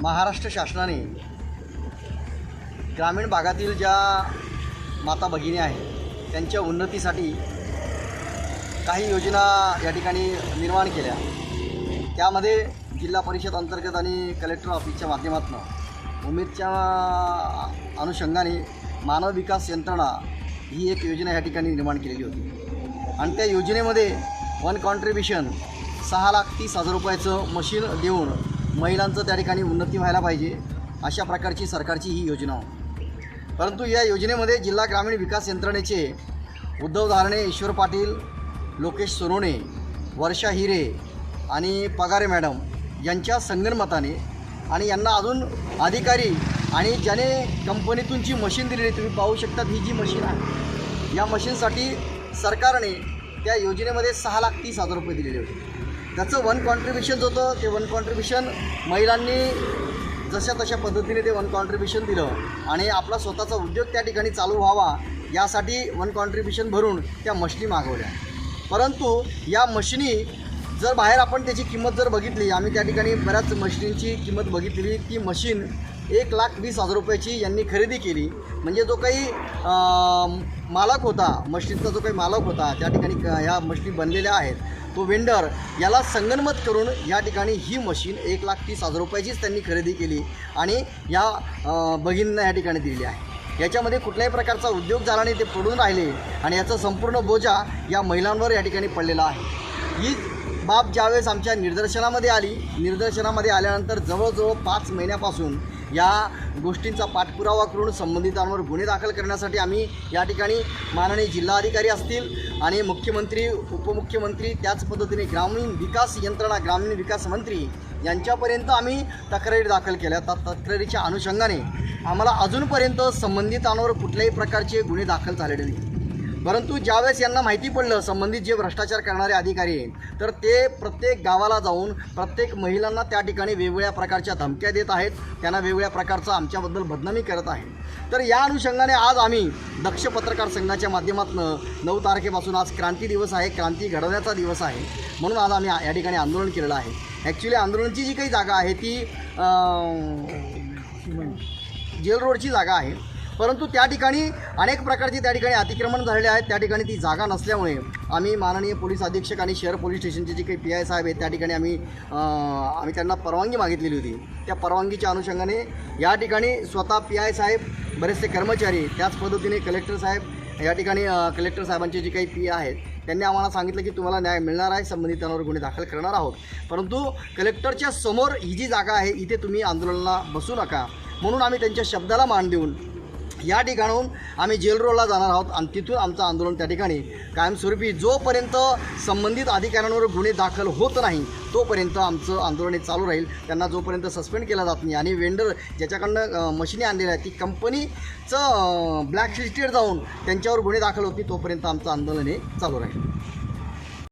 महाराष्ट्र शासनाने ग्रामीण भागातील ज्या माता भगिनी आहेत त्यांच्या उन्नतीसाठी काही योजना या ठिकाणी निर्माण केल्या। त्यामध्ये जिल्हा परिषद अंतर्गत आणि कलेक्टर ऑफिसच्या माध्यमातून उमेदच्या अनुषंगाने मानव विकास यंत्रणा ही एक योजना या ठिकाणी निर्माण केलेली होती आणि त्या योजनेमध्ये वन कॉन्ट्रीब्युशन 6,30,000 रुपयाचं मशीन देऊन महिलांचं त्या ठिकाणी उन्नती व्हायला पाहिजे अशा प्रकारची सरकारची ही योजना होती। परंतु या योजनेमध्ये जिल्हा ग्रामीण विकास यंत्रणेचे उद्धव धारणे, ईश्वर पाटील, लोकेश सोनोने, वर्षा हिरे आणि पगारे मॅडम यांच्या संगनमताने आणि यांना अजून अधिकारी आणि ज्याने कंपनीतून जी मशीन दिलेली तुम्ही पाहू शकता, ही जी मशीन आहे या मशीनसाठी सरकारने त्या योजनेमध्ये 6,30,000 रुपये दिलेले होते। त्याचं वन कॉन्ट्रीब्युशन जो होतं ते वन कॉन्ट्रीब्युशन महिलांनी जशा तशा पद्धतीने ते वन कॉन्ट्रीब्युशन दिलं आणि आपला स्वतःचा उद्योग त्या ठिकाणी चालू व्हावा यासाठी वन कॉन्ट्रीब्युशन भरून त्या मशिनी मागवल्या। परंतु या मशिनी जर बाहेर आपण त्याची किंमत जर बघितली, आम्ही त्या ठिकाणी बऱ्याच मशिनींची किंमत बघितलेली, ती मशीन 1,20,000 रुपयाची यांनी खरेदी केली। म्हणजे जो काही मालक होता, मशीनचा जो काही मालक होता, त्या ठिकाणी ह्या मशिनी बनलेल्या आहेत, तो वेंडर याला संगनमत करून या ठिकाणी ही मशीन 1,30,000 रुपयाचीच त्यांनी खरेदी केली आणि या भगिनींना या ठिकाणी दिली आहे। याच्यामध्ये कुठल्याही प्रकारचा उद्योग झाला नाही, ते पडून राहिले आणि याचा संपूर्ण बोजा या महिलांवर या ठिकाणी पडलेला आहे। ही बाब ज्यावेळेस आमच्या निदर्शनामध्ये आल्यानंतर जवळजवळ 5 महिन्यापासून या गोष्टींचा पाठपुरावा करून संबंधितांवर गुन्हे दाखल करण्यासाठी आम्ही या ठिकाणी माननीय जिल्हाधिकारी असतील आणि मुख्यमंत्री, उपमुख्यमंत्री, त्याच पद्धतीने ग्रामीण विकास यंत्रणा, ग्रामीण विकास मंत्री यांच्यापर्यंत आम्ही तक्रारी दाखल केल्या। त्या तक्रारीच्या अनुषंगाने आम्हाला अजूनपर्यंत संबंधितांवर कुठल्याही प्रकारचे गुन्हे दाखल झालेले नाही। परंतु ज्यावेळेस यांना माहिती पडलं संबंधित जे भ्रष्टाचार करणारे अधिकारी आहेत, तर ते प्रत्येक गावाला जाऊन प्रत्येक महिलांना त्या ठिकाणी वेगवेगळ्या प्रकारच्या धमक्या देत आहेत, त्यांना वेगवेगळ्या प्रकारचं आमच्याबद्दल बदनामी करत आहेत। तर या अनुषंगाने आज आम्ही दक्ष पत्रकार संघाच्या माध्यमातून 9 तारखेपासून आज क्रांती दिवस आहे, क्रांती घडवण्याचा दिवस आहे, म्हणून आज आम्ही या ठिकाणी आंदोलन केलेलं आहे। ॲक्च्युली आंदोलनाची जी काही जागा आहे ती जेल रोडची जागा आहे, परंतु त्या ठिकाणी अनेक प्रकारचे त्या ठिकाणी अतिक्रमण झालेले आहेत। त्या ठिकाणी ती जागा नसल्यामुळे आम्ही माननीय पोलीस अधीक्षक आणि शहर पोलीस स्टेशनचे जे काही PI साहेब आहेत त्या ठिकाणी आम्ही त्यांना परवानगी मागितलेली होती। त्या परवानगीच्या अनुषंगाने या ठिकाणी स्वतः PI साहेब, बरेचसे कर्मचारी, त्याच पद्धतीने कलेक्टर साहेब या ठिकाणी कलेक्टर साहेबांचे जे काही PI आहेत त्यांनी आम्हाला सांगितलं की तुम्हाला न्याय मिळणार आहे, संबंधितांवर गुन्हे दाखल करणार आहोत, परंतु कलेक्टरच्या समोर ही जी जागा आहे इथे तुम्ही आंदोलनाला बसू नका, म्हणून आम्ही त्यांच्या शब्दाला मान देऊन या ठिकाणाहून आम्ही जेल रोडला जाणार आहोत आणि तिथून आमचं आंदोलन त्या ठिकाणी कायमस्वरूपी जोपर्यंत संबंधित अधिकाऱ्यांवर गुन्हे दाखल होत नाही तोपर्यंत आमचं आंदोलन चालू राहील। त्यांना जोपर्यंत सस्पेंड केला जात नाही आणि वेंडर ज्याच्याकडनं मशिनी आणलेल्या आहेत ती कंपनीचं ब्लॅक लिस्टेड जाऊन त्यांच्यावर गुन्हे दाखल होत नाही तोपर्यंत आमचं आंदोलन हे चालू राहील।